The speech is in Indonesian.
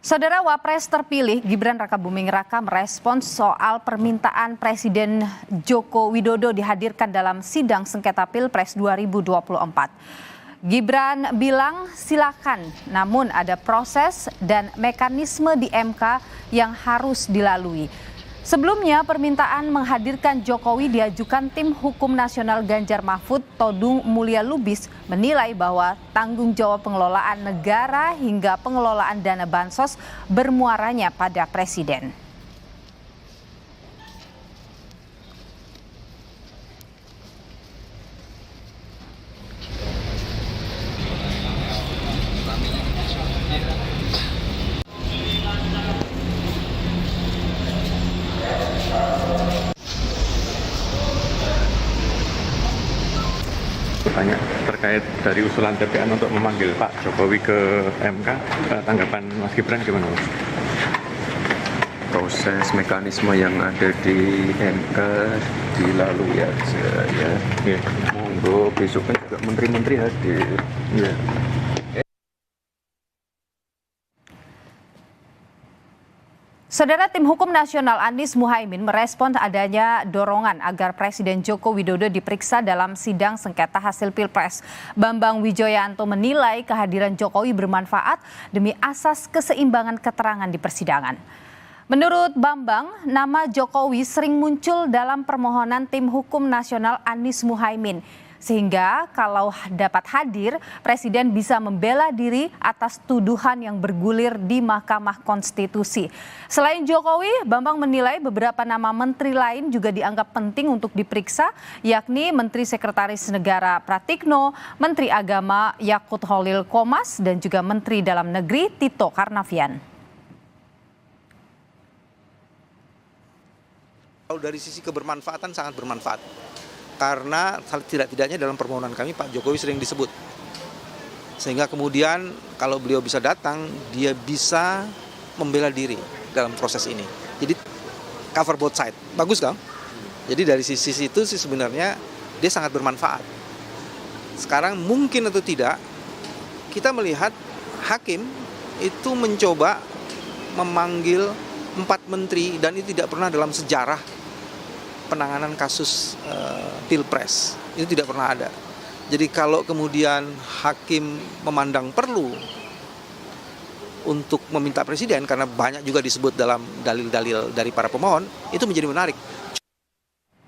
Saudara Wapres terpilih Gibran Rakabuming Raka merespons soal permintaan Presiden Joko Widodo dihadirkan dalam sidang sengketa Pilpres 2024. Gibran bilang silakan, namun ada proses dan mekanisme di MK yang harus dilalui. Sebelumnya permintaan menghadirkan Jokowi diajukan tim hukum nasional Ganjar Mahfud Todung Mulya Lubis menilai bahwa tanggung jawab pengelolaan negara hingga pengelolaan dana bansos bermuaranya pada Presiden. Tanya terkait dari usulan TPN untuk memanggil Pak Jokowi ke MK, tanggapan Mas Gibran gimana Mas? Proses mekanisme yang ada di MK dilalui aja ya. Monggo besok kan juga menteri-menteri hadir. Ya. Saudara tim hukum nasional Anies Muhaimin merespon adanya dorongan agar Presiden Joko Widodo diperiksa dalam sidang sengketa hasil Pilpres. Bambang Wijoyanto menilai kehadiran Jokowi bermanfaat demi asas keseimbangan keterangan di persidangan. Menurut Bambang, nama Jokowi sering muncul dalam permohonan tim hukum nasional Anies Muhaimin. Sehingga kalau dapat hadir, Presiden bisa membela diri atas tuduhan yang bergulir di Mahkamah Konstitusi. Selain Jokowi, Bambang menilai beberapa nama menteri lain juga dianggap penting untuk diperiksa, yakni Menteri Sekretaris Negara Pratikno, Menteri Agama Yakut Holil Komas, dan juga Menteri Dalam Negeri Tito Karnavian. Kalau dari sisi kebermanfaatan sangat bermanfaat. Karena tidak-tidaknya dalam permohonan kami Pak Jokowi sering disebut. Sehingga kemudian kalau beliau bisa datang, dia bisa membela diri dalam proses ini. Jadi cover both side. Bagus kan? Jadi dari sisi itu sih sebenarnya dia sangat bermanfaat. Sekarang mungkin atau tidak, kita melihat hakim itu mencoba memanggil 4 menteri dan itu tidak pernah dalam sejarah penanganan kasus Pilpres. Ini tidak pernah ada. Jadi kalau kemudian hakim memandang perlu untuk meminta presiden, karena banyak juga disebut dalam dalil-dalil dari para pemohon, itu menjadi menarik.